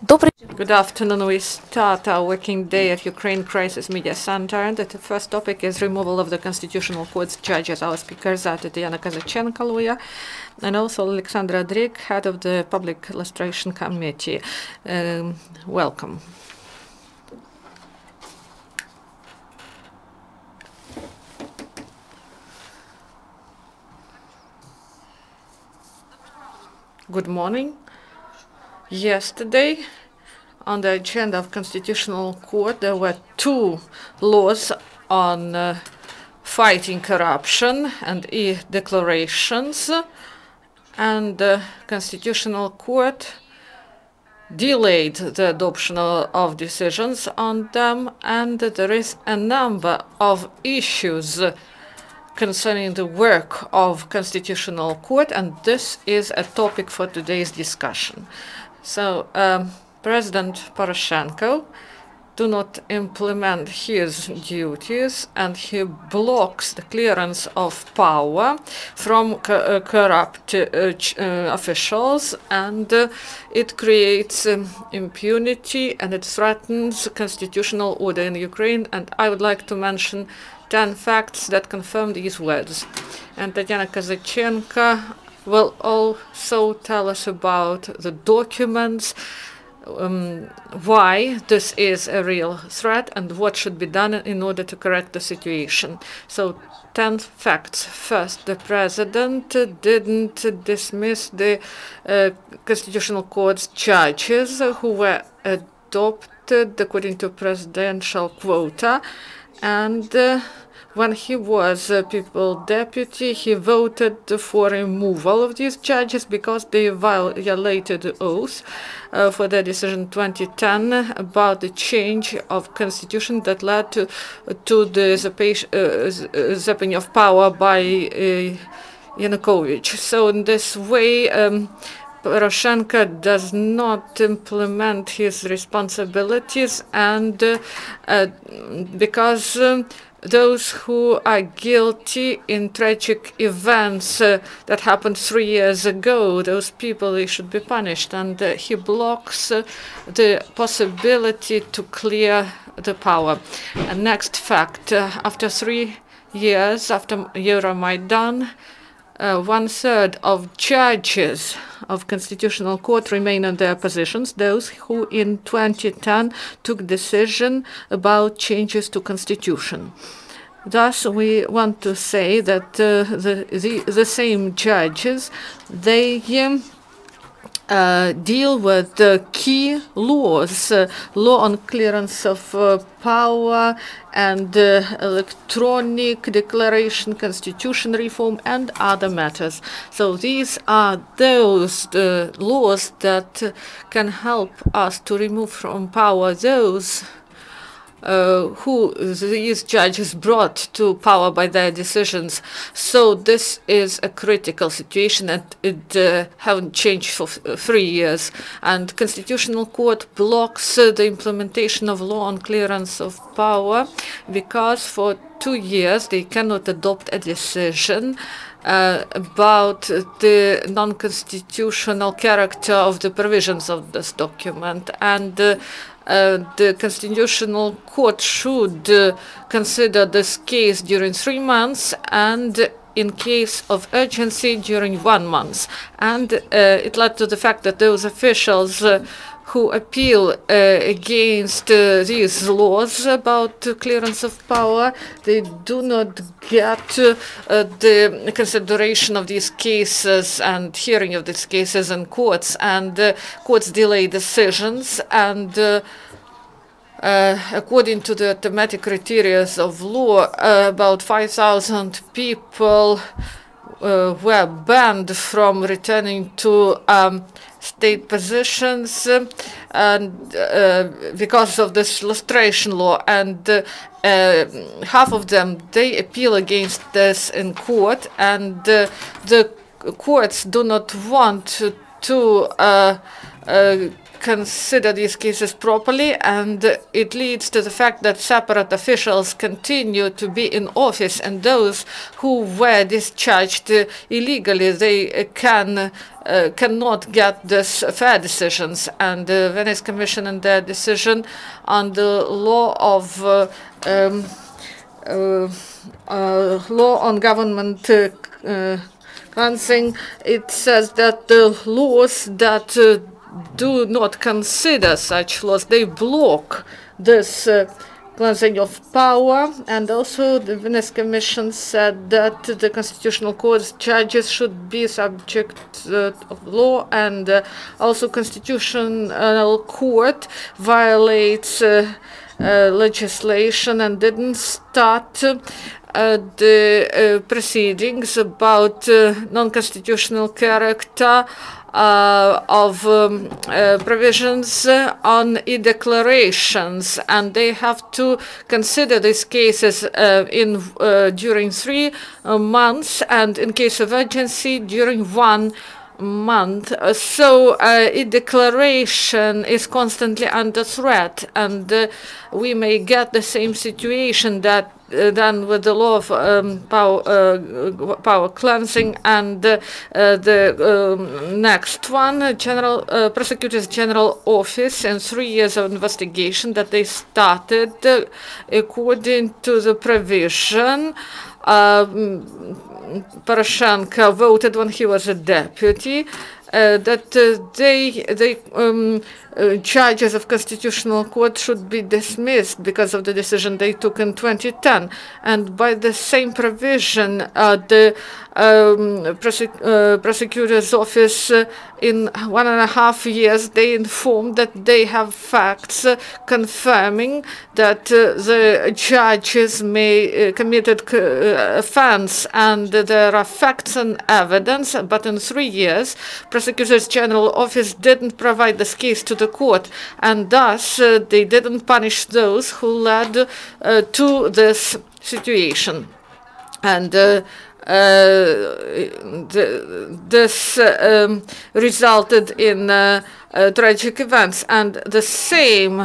Good afternoon. We start our working day at Ukraine Crisis Media Center, and the first topic is removal of the Constitutional Court's judges. Our speakers are Tetiana Kozachenko, lawyer, and also Oleksandra Drik, head of the Public Lustration Committee. Welcome. Good morning. Yesterday, on the agenda of Constitutional Court, there were two laws on fighting corruption and e-declarations, and the Constitutional Court delayed the adoption of decisions on them, and there is a number of issues concerning the work of Constitutional Court, and this is a topic for today's discussion. So, President Poroshenko do not implement his duties, and he blocks the clearance of power from corrupt officials, and it creates impunity, and it threatens constitutional order in Ukraine. And I would like to mention 10 facts that confirm these words. And Tetiana Kozachenko will also tell us about the documents, why this is a real threat, and what should be done in order to correct the situation. So, 10 facts. First, the president didn't dismiss the Constitutional Court's judges who were adopted according to presidential quota, and when he was People Deputy, he voted for removal of these judges because they violated the oath for the decision 2010 about the change of constitution that led to the usurping of power by Yanukovych. So in this way, Poroshenko does not implement his responsibilities, and because those who are guilty in tragic events that happened 3 years ago, those people, they should be punished. And he blocks the possibility to clear the power. And next fact, after 3 years, after Euromaidan, 1/3 of judges of Constitutional Court remain in their positions, those who in 2010 took decision about changes to Constitution. Thus, we want to say that the same judges, they deal with the key laws, law on clearance of power, and electronic declaration, constitution reform, and other matters. So these are those laws that can help us to remove from power those who these judges brought to power by their decisions. So this is a critical situation, and it haven't changed for 3 years. And Constitutional Court blocks the implementation of law on clearance of power because for 2 years they cannot adopt a decision about the non-constitutional character of the provisions of this document. And the Constitutional Court should consider this case during 3 months, and in case of urgency during 1 month. And it led to the fact that those officials who appeal against these laws about clearance of power, they do not get the consideration of these cases and hearing of these cases in courts, and courts delay decisions, and according to the automatic criteria of law, about 5,000 people were banned from returning to state positions, and because of this lustration law, and half of them, they appeal against this in court, and the courts do not want to consider these cases properly, and it leads to the fact that separate officials continue to be in office, and those who were discharged illegally, they cannot get this fair decisions. And the Venice Commission in their decision on the law of law on government cleansing, it says that the laws that do not consider such laws, they block this cleansing of power. And also the Venice Commission said that the Constitutional Court's judges should be subject of law, and also Constitutional Court violates legislation and didn't start the proceedings about non-constitutional character of provisions on e-declarations, and they have to consider these cases during 3 months, and in case of urgency during 1 month. So e-declaration is constantly under threat, and we may get the same situation that done with the law of power cleansing. And the next one, Prosecutor's General Office, and 3 years of investigation that they started according to the provision. Poroshenko voted when he was a deputy that judges of Constitutional Court should be dismissed because of the decision they took in 2010. And by the same provision, the prosecutor's office in 1.5 years, they informed that they have facts confirming that the judges may committed offense, and there are facts and evidence. But in 3 years, Prosecutor's General Office didn't provide this case to the court, and thus they didn't punish those who led to this situation. And this resulted in tragic events. And the same,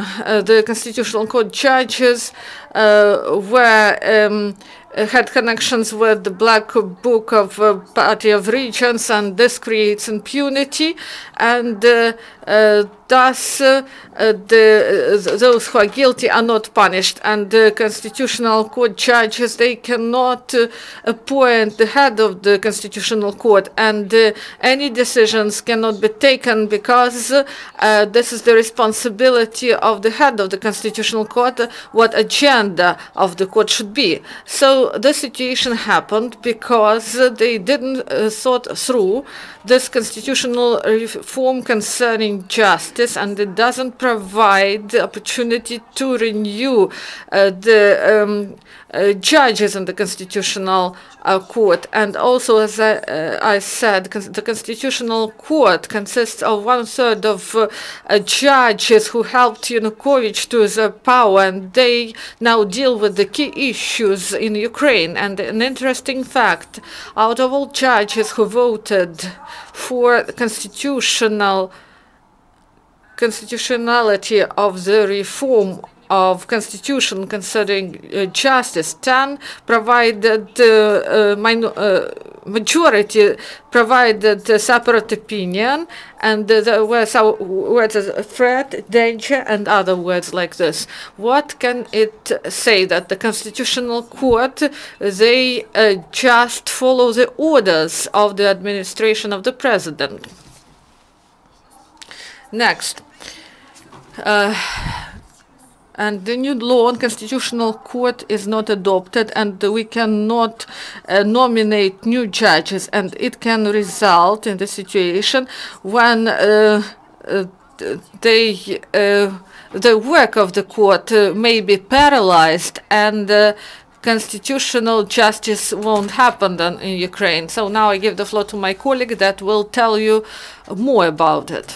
the Constitutional Court judges had connections with the Black Book of Party of Regions, and this creates impunity, and thus those who are guilty are not punished. And the Constitutional Court judges, they cannot appoint the head of the Constitutional Court, and any decisions cannot be taken because this is the responsibility of the head of the Constitutional Court, what agenda of the court should be. So the situation happened because they didn't thought through this constitutional reform concerning justice, and it doesn't provide the opportunity to renew the judges in the Constitutional Court. And also, as I said, the Constitutional Court consists of 1/3 of judges who helped Yanukovych to the power, and they now deal with the key issues in Ukraine. And an interesting fact, out of all judges who voted for the constitutionality of the reform of constitution concerning justice, 10 provided majority provided a separate opinion, and there were some words as threat, danger, and other words like this. What can it say? That the Constitutional Court, they just follow the orders of the administration of the president. Next. And the new law on Constitutional Court is not adopted, and we cannot nominate new judges, and it can result in the situation when the work of the court may be paralyzed, and constitutional justice won't happen in Ukraine. So now I give the floor to my colleague that will tell you more about it.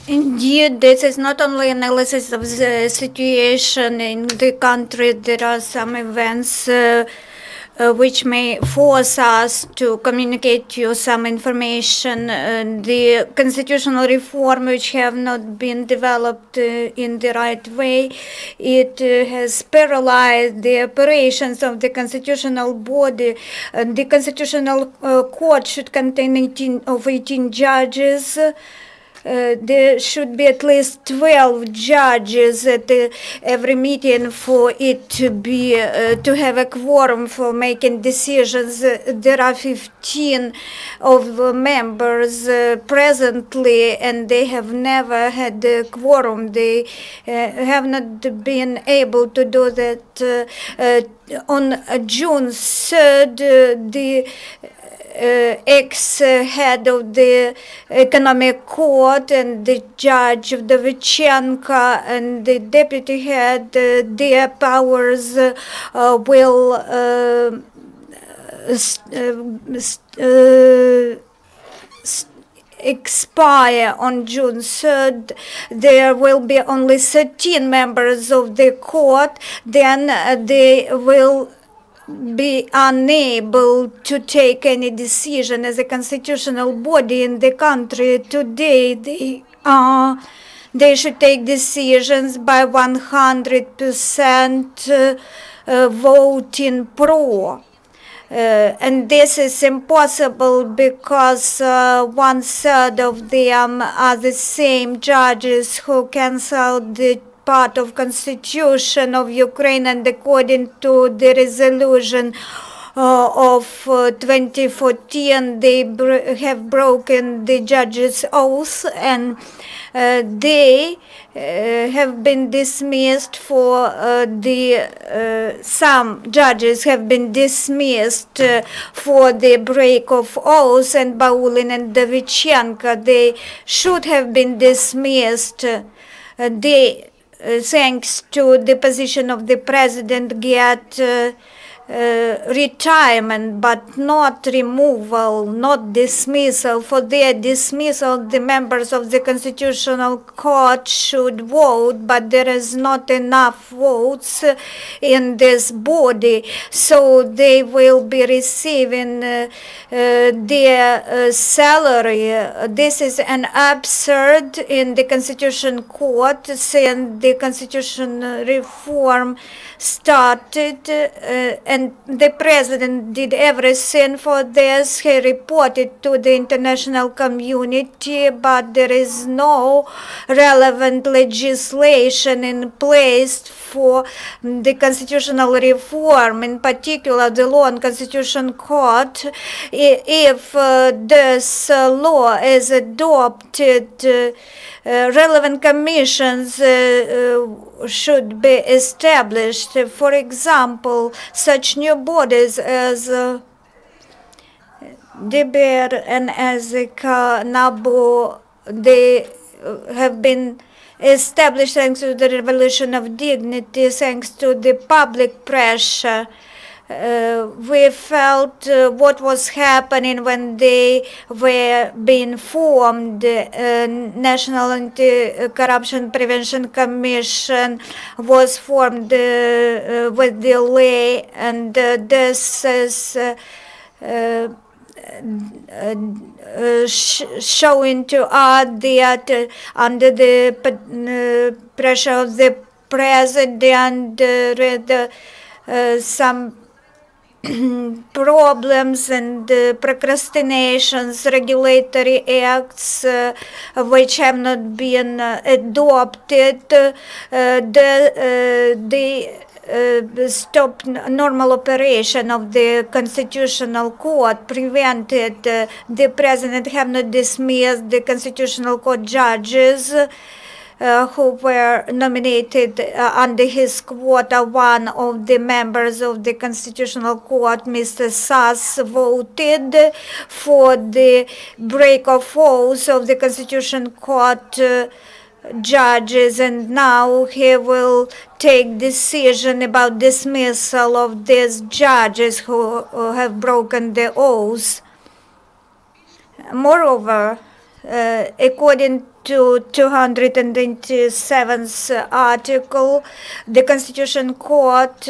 Indeed, this is not only analysis of the situation in the country. There are some events which may force us to communicate to you some information. The constitutional reform which have not been developed in the right way, it has paralyzed the operations of the constitutional body. The constitutional court should contain 18 judges. There should be at least 12 judges at every meeting for it to be to have a quorum for making decisions. There are 15 of the members presently, and they have never had a quorum. They have not been able to do that. On June 3rd, the ex-head of the economic court and the judge of Dovichenko and the deputy head, their powers will expire on June 3rd. There will be only 13 members of the court. Then they will be unable to take any decision as a constitutional body in the country. Today they should take decisions by 100% voting pro. And this is impossible because 1/3 of them are the same judges who canceled the part of Constitution of Ukraine, and according to the resolution of 2014, they have broken the judges' oath, and they have been dismissed for some judges have been dismissed for the break of oath, and Baulin and Dovichenko, they should have been dismissed. Thanks to the position of the president, get retirement, but not removal, not dismissal. For their dismissal, the members of the Constitutional Court should vote, but there is not enough votes in this body, so they will be receiving their salary. This is an absurd in the Constitution Court since the Constitution reform started, and the president did everything for this. He reported to the international community, but there is no relevant legislation in place for the constitutional reform, in particular the law on Constitution Court. If this law is adopted, relevant commissions should be established. For example, such new bodies as DBR and Ezeka, NABU, they have been established thanks to the Revolution of Dignity, thanks to the public pressure. We felt what was happening when they were being formed. National Anti-Corruption Prevention Commission was formed with delay, and this is showing to us that under the pressure of the president, some problems and procrastinations, regulatory acts which have not been adopted, stopped normal operation of the Constitutional Court, prevented the president have not dismissed the Constitutional Court judges who were nominated under his quota. One of the members of the Constitutional Court, Mr. Sass, voted for the break of oath of the Constitutional Court judges, and now he will take decision about dismissal of these judges who have broken the oath. Moreover, according to 227th article, the Constitution Court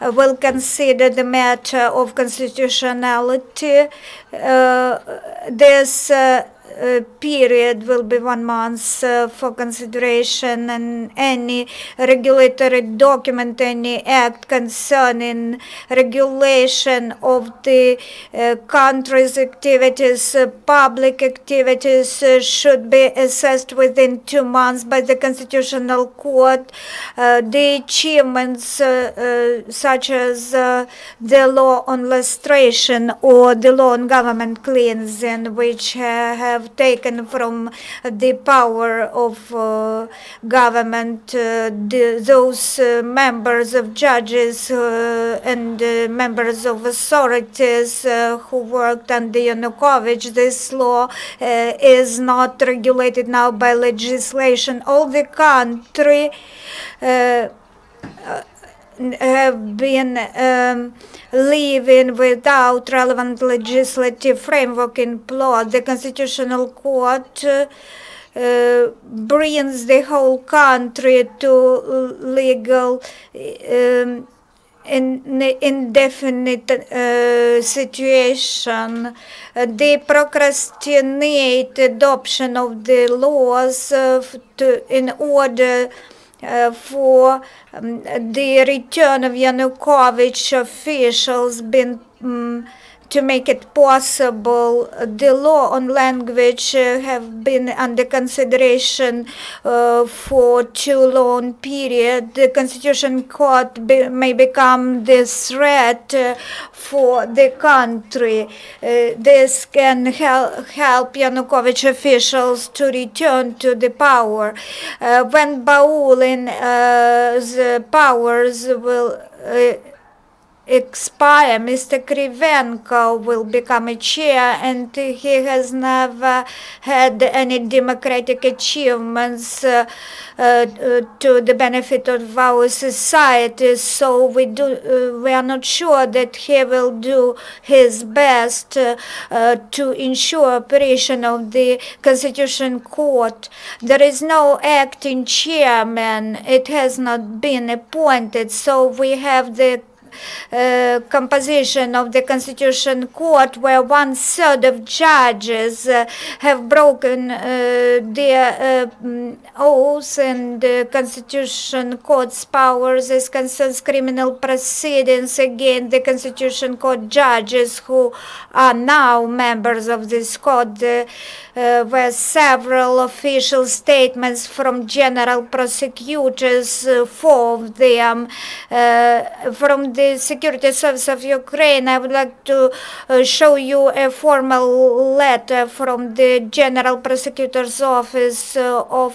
will consider the matter of constitutionality. This period will be 1 month for consideration, and any regulatory document, any act concerning regulation of the country's activities, public activities, should be assessed within 2 months by the Constitutional Court. The achievements such as the law on lustration or the law on government cleansing, which have taken from the power of government those members of judges and members of authorities who worked under Yanukovych. This law is not regulated now by legislation. All the country have been living without relevant legislative framework in plot. The Constitutional Court brings the whole country to legal indefinite situation. They procrastinate adoption of the laws in order for the return of Yanukovych officials to make it possible. The law on language have been under consideration for too long period. The Constitution Court may become the threat for the country. This can help Yanukovych officials to return to the power. When Baulin's powers will expire, Mr. Krivenko will become a chair, and he has never had any democratic achievements to the benefit of our society, so we are not sure that he will do his best to ensure operation of the Constitution Court. There is no acting chairman. It has not been appointed, so we have the composition of the Constitution Court, where 1/3 of judges have broken their oaths, and the Constitution Court's powers as concerns criminal proceedings against the Constitution Court judges who are now members of this court. Were several official statements from general prosecutors, 4 of them from the Security Service of Ukraine. I would like to show you a formal letter from the General Prosecutor's Office of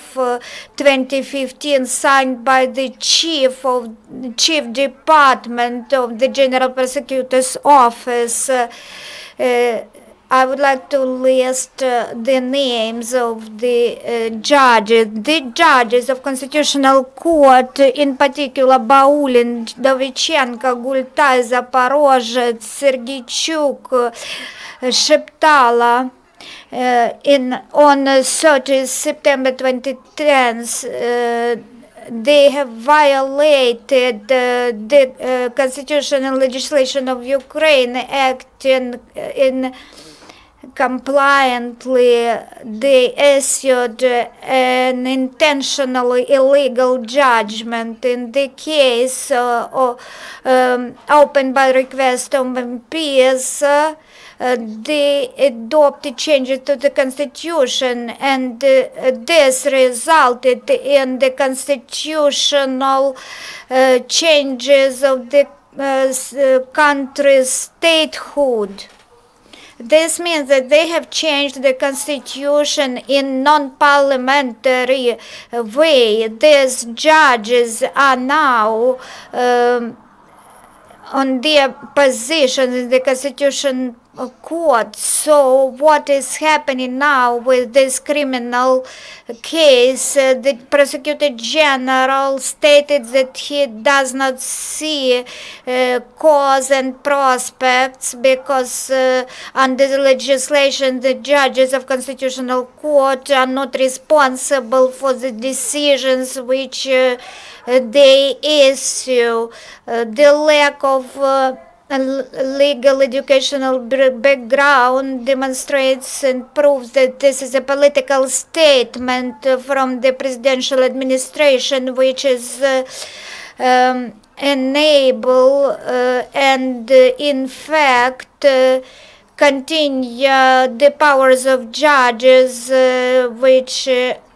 2015, signed by the Chief Department of the General Prosecutor's Office. I would like to list the names of the judges. The judges of Constitutional Court, in particular Baulin, Dovichenko, Gultai, Zaporozhets, Sergeychuk, Sheptala. On 30 September 2010, they have violated the constitutional legislation of Ukraine, acting in compliantly. They issued an intentionally illegal judgment in the case opened by request of MPs. They adopted changes to the constitution, and this resulted in the constitutional changes of the country's statehood. This means that they have changed the constitution in non-parliamentary way. These judges are now on their positions in the Constitution court. So what is happening now with this criminal case? The prosecutor general stated that he does not see cause and prospects because under the legislation the judges of constitutional court are not responsible for the decisions which they issue. The lack of legal educational background demonstrates and proves that this is a political statement from the presidential administration, which is enable and in fact continue the powers of judges which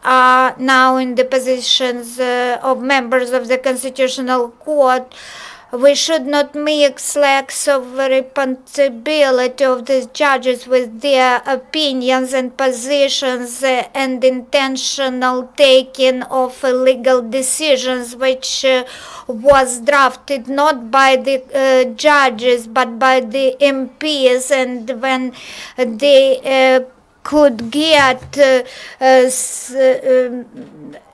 are now in the positions of members of the Constitutional Court. We should not mix lacks of responsibility of these judges with their opinions and positions and intentional taking of legal decisions, which was drafted not by the judges but by the MPs, and when they could get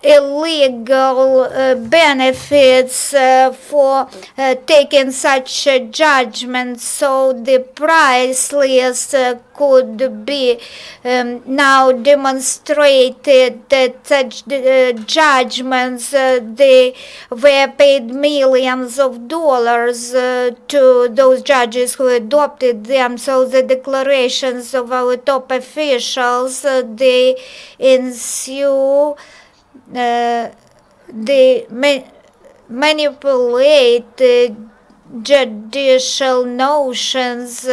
illegal benefits for taking such judgments. So the price list could be now demonstrated that such judgments they were paid millions of dollars to those judges who adopted them. So the declarations of our top officials they ensue they manipulate judicial notions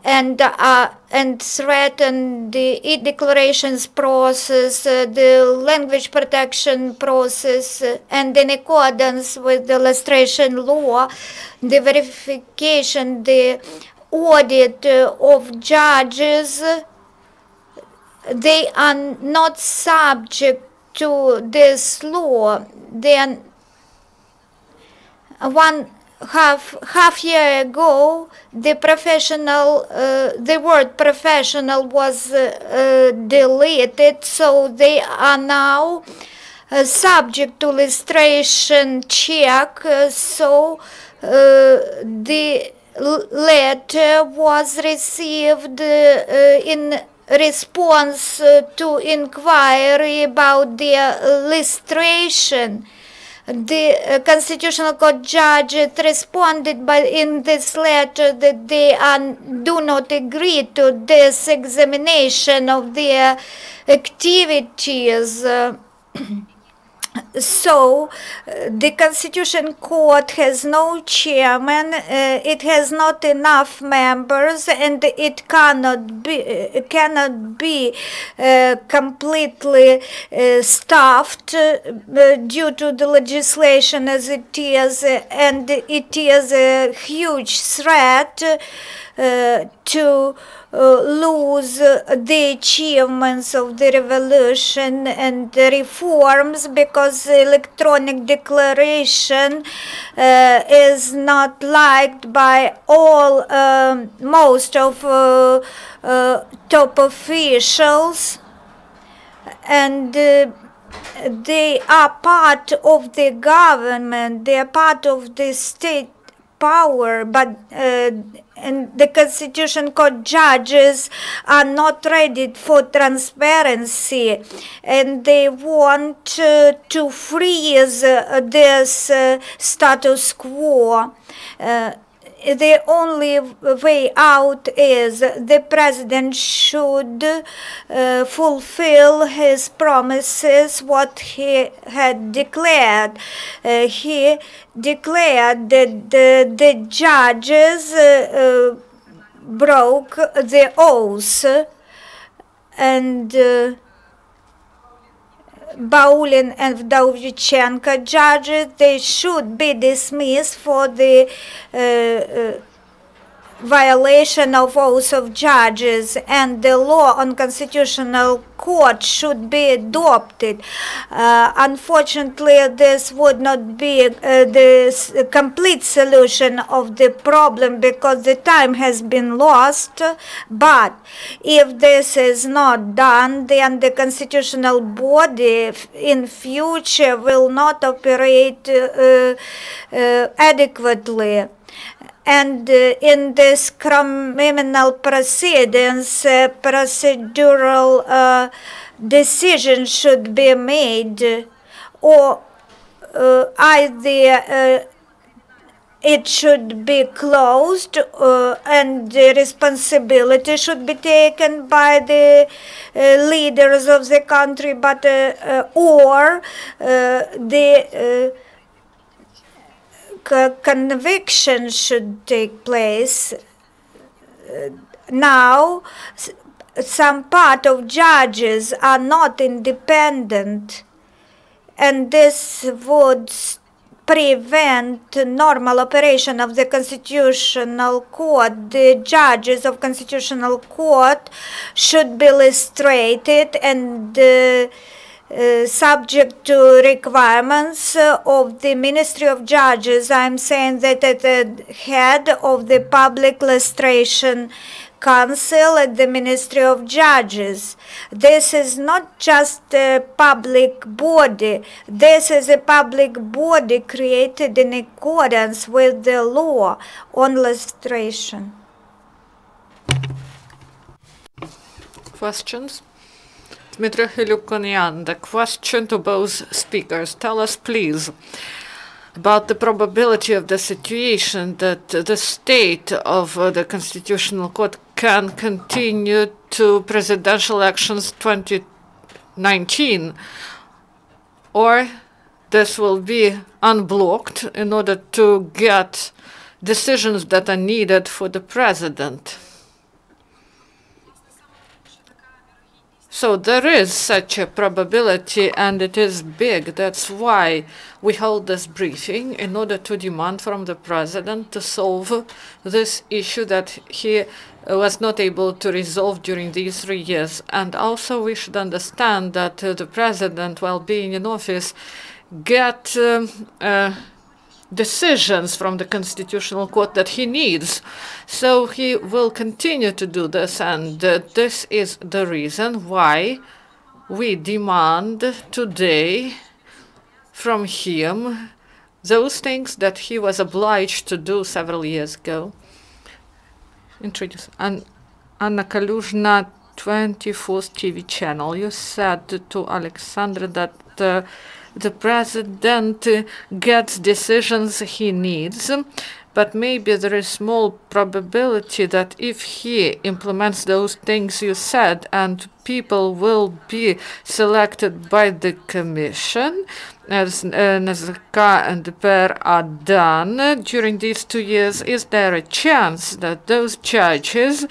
and threaten the e-declarations process, the language protection process, and in accordance with the Lustration law, the verification, the audit of judges, they are not subject to this law. Then half year ago, the word professional was deleted, so they are now subject to lustration check. So the letter was received in response to inquiry about their lustration. The Constitutional Court judge responded in this letter that they do not agree to this examination of their activities. So the Constitution Court has no chairman, it has not enough members, and it cannot be completely staffed due to the legislation as it is, and it is a huge threat to lose the achievements of the revolution and the reforms, because electronic declaration is not liked by all most of top officials, and they are part of the government, they are part of the state power, but and the Constitution Court judges are not ready for transparency, and they want to freeze this status quo. The only way out is the president should fulfill his promises, what he had declared. He declared that the judges broke the oath, and Baulin and Vdovchenko judges, they should be dismissed for the violation of oath of judges, and the law on constitutional court should be adopted. Unfortunately, this would not be the complete solution of the problem because the time has been lost. But if this is not done, then the constitutional body in future will not operate adequately. And in this criminal proceedings, procedural decision should be made, or either it should be closed and the responsibility should be taken by the leaders of the country, but or the conviction should take place. Now, some part of judges are not independent, and this would prevent normal operation of the Constitutional Court. The judges of Constitutional Court should be illustrated and subject to requirements of the Ministry of Judges. I'm saying that at the head of the Public Lustration Council at the Ministry of Judges. This is not just a public body. This is a public body created in accordance with the law on lustration. Questions? Dmitry Hilyukonian, the question to both speakers. Tell us, please, about the probability of the situation that the state of the Constitutional Court can continue to presidential elections 2019, or this will be unblocked in order to get decisions that are needed for the president. So there is such a probability, and it is big. That's why we hold this briefing, in order to demand from the president to solve this issue that he was not able to resolve during these 3 years. And also we should understand that the president, while being in office, get decisions from the Constitutional Court that he needs. So he will continue to do this, and this is the reason why we demand today from him those things that he was obliged to do several years ago. Introduce Anna Kaluzhna, 24th TV channel. You said to Oleksandra that the president gets decisions he needs, but maybe there is small probability that if he implements those things you said and people will be selected by the commission, as Nazarka and the pair are done during these 2 years, is there a chance that those judges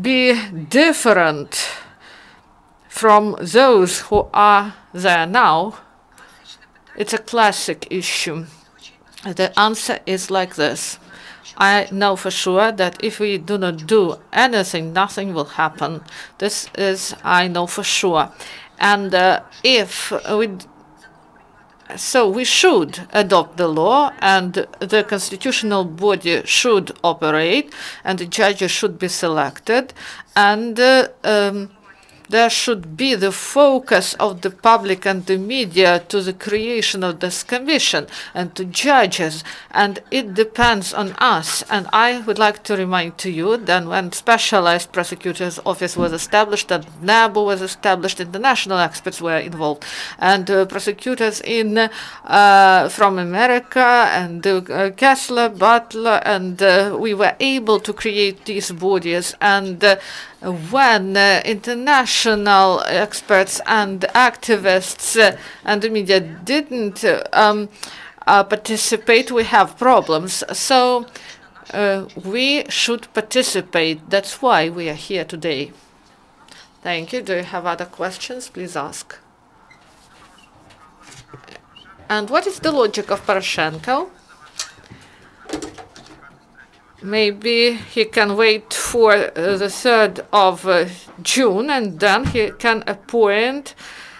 be different from those who are there now? It's a classic issue. The answer is like this. I know for sure that if we do not do anything, nothing will happen. This is, I know for sure. And so we should adopt the law, and the constitutional body should operate, and the judges should be selected, and there should be the focus of the public and the media to the creation of this commission and to judges, and it depends on us. And I would like to remind to you that when Specialized Prosecutor's Office was established, and NABU was established, international experts were involved, and prosecutors from America, and Kessler, Butler, and we were able to create these bodies. And when international experts and activists and the media didn't participate, we have problems. So we should participate. That's why we are here today. Thank you. Do you have other questions? Please ask. And what is the logic of Poroshenko? maybe he can wait for the 3rd of June, and then he can appoint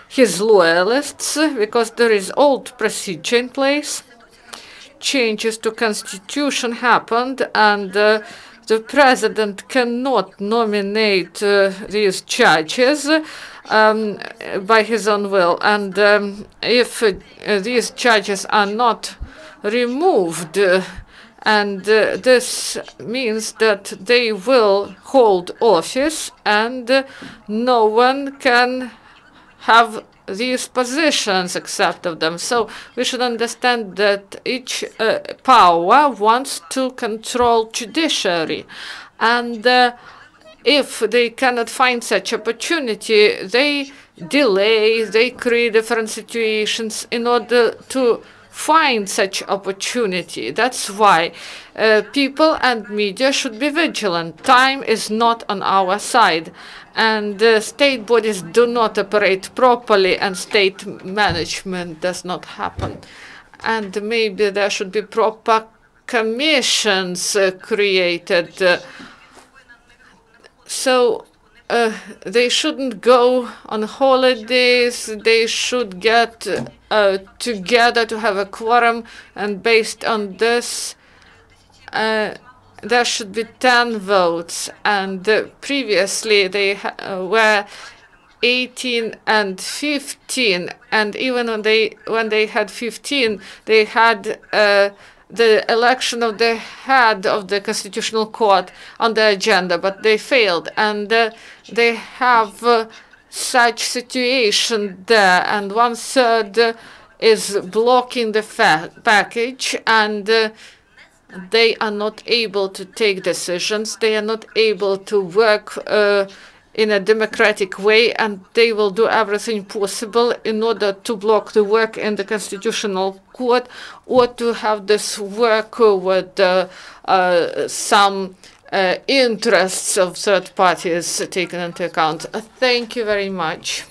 his loyalists, because there is old procedure in place. Changes to constitution happened, and the president cannot nominate these judges by his own will. And if these judges are not removed, and this means that they will hold office, and no one can have these positions except of them. So we should understand that each power wants to control judiciary, and if they cannot find such opportunity, they delay, they create different situations in order to find such opportunity. That's why people and media should be vigilant. Time is not on our side, and state bodies do not operate properly, and state management does not happen. And maybe there should be proper commissions created. So they shouldn't go on holidays. They should get together to have a quorum, and based on this, there should be 10 votes. And previously they were 18 and 15, and even when they had 15, they had the election of the head of the Constitutional Court on the agenda, but they failed, and they have such situation there, and 1/3 is blocking the package, and they are not able to take decisions. They are not able to work in a democratic way, and they will do everything possible in order to block the work in the Constitutional Court, or to have this work with some interests of third parties taken into account. Thank you very much.